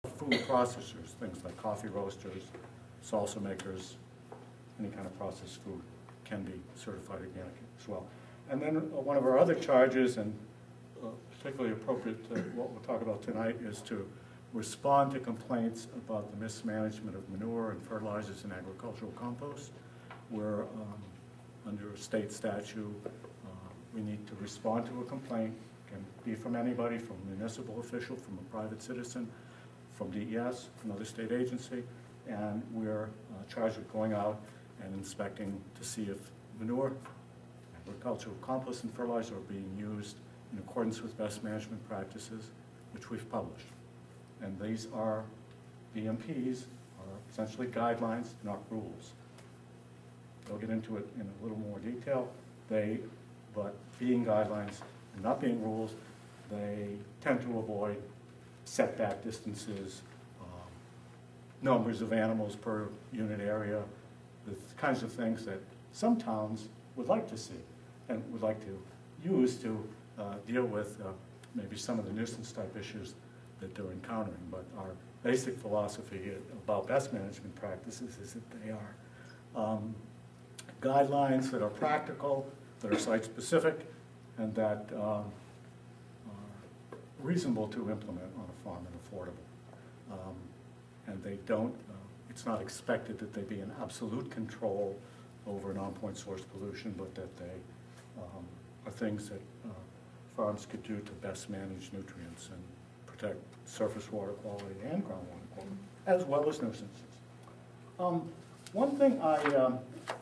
food processors, things like coffee roasters, salsa makers, any kind of processed food can be certified organic as well. And then one of our other charges, and particularly appropriate to what we'll talk about tonight, is to respond to complaints about the mismanagement of manure and fertilizers in agricultural compost, where under a state statute, we need to respond to a complaint. It can be from anybody, from a municipal official, from a private citizen, from DES, another state agency, and we're charged with going out and inspecting to see if manure, agricultural compost, and fertilizer are being used in accordance with best management practices, which we've published. And these are, BMPs are essentially guidelines, not rules. I'll get into it in a little more detail. But being guidelines and not being rules, they tend to avoid setback distances, numbers of animals per unit area, the kinds of things that some towns would like to see and would like to use to deal with maybe some of the nuisance type issues that they're encountering. But our basic philosophy about best management practices is that they are guidelines that are practical, that are site-specific, and that are reasonable to implement on a farm and affordable. And they don't, it's not expected that they be an absolute control over non-point source pollution, but that they are things that farms could do to best manage nutrients and protect surface water quality and groundwater quality, as well as nuisances. One thing I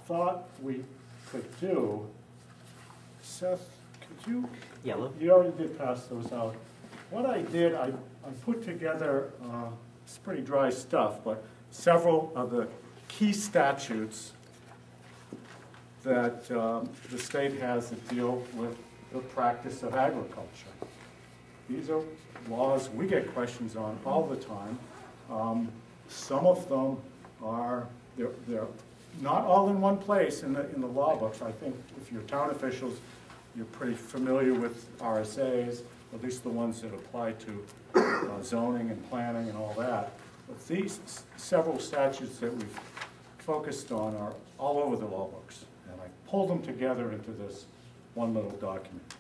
thought we could do, Seth, could you? Yeah, look. You already did pass those out. What I did, I put together, it's pretty dry stuff, but several of the key statutes that the state has that deal with the practice of agriculture. These are laws we get questions on all the time. Some of them are, they're not all in one place in the law books. I think if you're town officials, you're pretty familiar with RSAs, at least the ones that apply to zoning and planning and all that. But these several statutes that we've focused on are all over the law books. And I pulled them together into this one little document.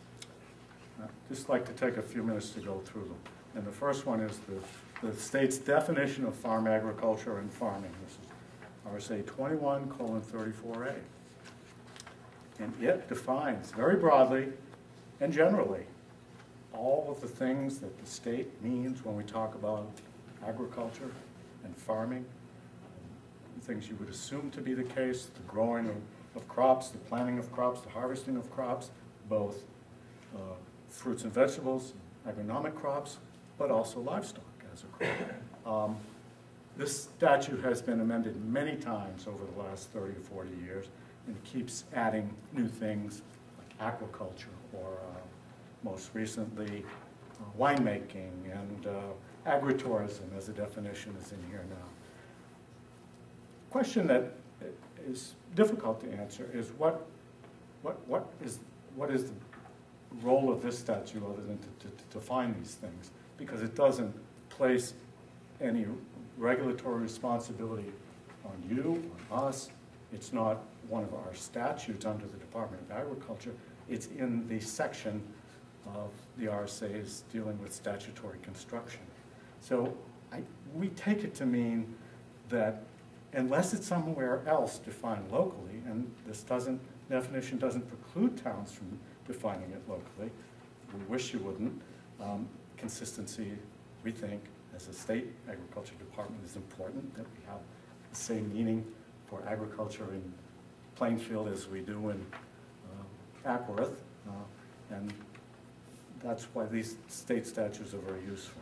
I'd just like to take a few minutes to go through them. And the first one is the state's definition of farm agriculture and farming. This is RSA 21:34A. And it defines very broadly and generally all of the things that the state means when we talk about agriculture and farming, things you would assume to be the case, the growing of crops, the planting of crops, the harvesting of crops, both fruits and vegetables, agronomic crops, but also livestock as a crop. This statute has been amended many times over the last 30 to 40 years, and it keeps adding new things like aquaculture or most recently winemaking and agritourism as a definition is in here now. Question that is difficult to answer is what is the role of this statute other than to define these things, because it doesn't place any regulatory responsibility on you, on us. It's not one of our statutes under the Department of Agriculture. It's in the section of the RSAs dealing with statutory construction. So we take it to mean that unless it's somewhere else defined locally, and this definition doesn't preclude towns from defining it locally, we wish you wouldn't. Consistency, we think, as a state agriculture department is important, that we have the same meaning for agriculture in Plainfield as we do in Ackworth, and that's why these state statutes are very useful.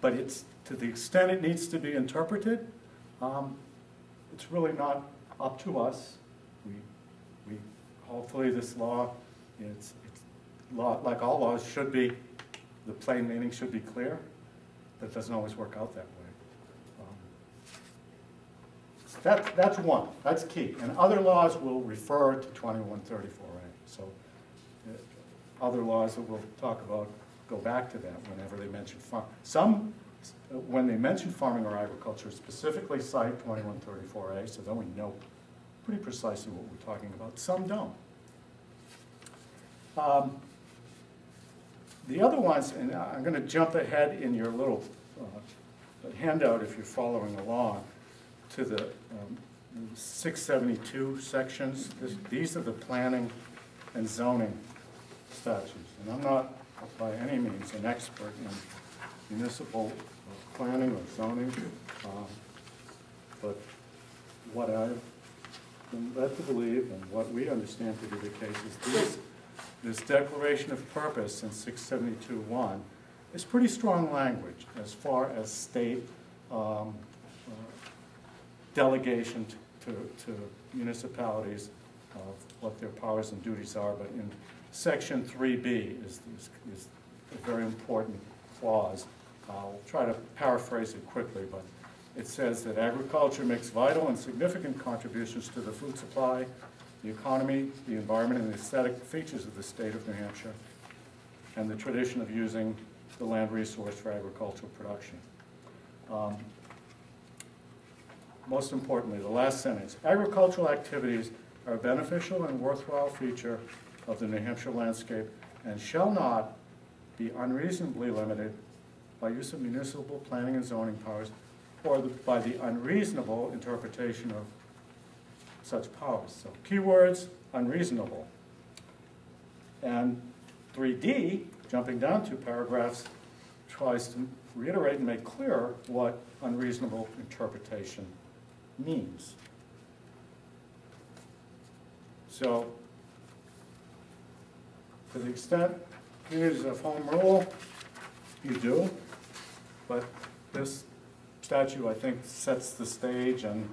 But it's, to the extent it needs to be interpreted, it's really not up to us. We hopefully this law, it's law, like all laws, should be, the plain meaning should be clear. That doesn't always work out that way. That's one. That's key. And other laws will refer to 2134A. So other laws that we'll talk about go back to that whenever they mention farm. Some when they mention farming or agriculture, specifically cite 2134A, so then we know pretty precisely what we're talking about. Some don't. The other ones, and I'm going to jump ahead in your little handout if you're following along, to the 672 sections. These are the planning and zoning statutes. And I'm not by any means an expert in municipal planning or zoning, but what I've been led to believe and what we understand to be the case is this declaration of purpose in 672.1 is pretty strong language as far as state delegation to municipalities of what their powers and duties are. But in section 3B is a very important clause. I'll try to paraphrase it quickly, but it says that agriculture makes vital and significant contributions to the food supply, the economy, the environment, and the aesthetic features of the state of New Hampshire, and the tradition of using the land resource for agricultural production. Most importantly, the last sentence, agricultural activities are a beneficial and worthwhile feature of the New Hampshire landscape and shall not be unreasonably limited by use of municipal planning and zoning powers or by the unreasonable interpretation of such powers. So keywords, unreasonable. And 3D, jumping down 2 paragraphs, tries to reiterate and make clear what unreasonable interpretation means. So, to the extent communities have home rule, you do, but this statute, I think, sets the stage and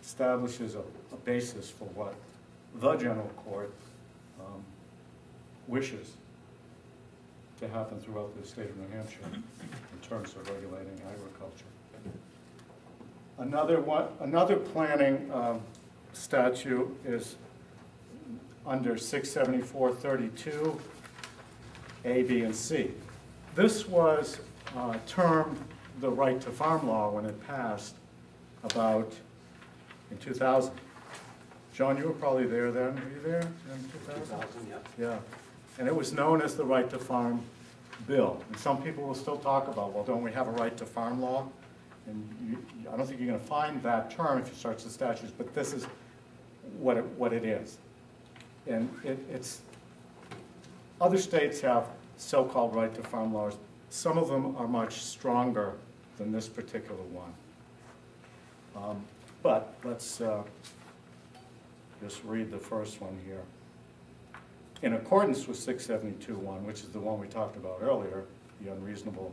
establishes a basis for what the general court wishes to happen throughout the state of New Hampshire in terms of regulating agriculture. Another planning statute is under 674.32 A, B, and C. This was termed the right to farm law when it passed about in 2000. John, you were probably there then. Were you there in 2000? Yeah. Yeah. And it was known as the right to farm bill. And some people will still talk about, well, don't we have a right to farm law? And I don't think you're going to find that term if you search the statutes, but this is what it is. And it's other states have so-called right to farm laws. Some of them are much stronger than this particular one. But let's just read the first one here. In accordance with 672.1, which is the one we talked about earlier, the unreasonable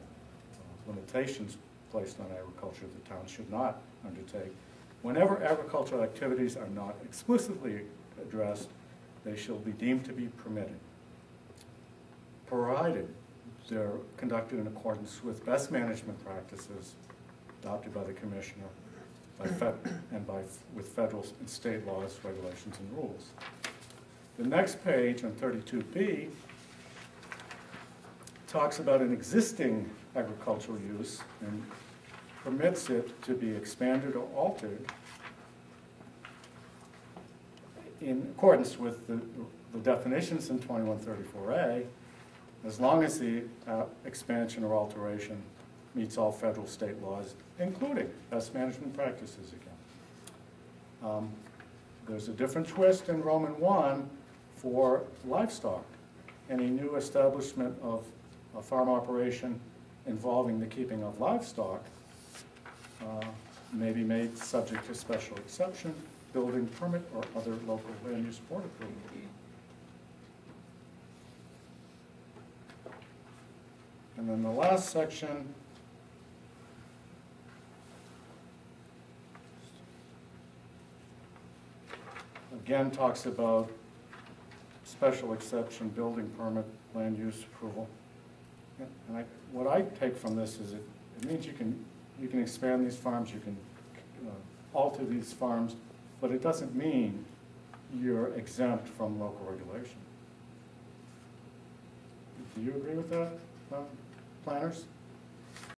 limitations placed on agriculture the town should not undertake. Whenever agricultural activities are not explicitly addressed, they shall be deemed to be permitted, provided they're conducted in accordance with best management practices adopted by the commissioner with federal and state laws, regulations, and rules. The next page on 32B talks about an existing agricultural use and permits it to be expanded or altered in accordance with the definitions in 2134A, as long as the expansion or alteration meets all federal state laws, including best management practices again. There's a different twist in Roman 1 for livestock. Any new establishment of a farm operation involving the keeping of livestock may be made subject to special exception, building permit, or other local land use board approval. And then the last section again talks about special exception, building permit, land use approval. And what I take from this is it means you can expand these farms, you can alter these farms, but it doesn't mean you're exempt from local regulation. Do you agree with that, planners?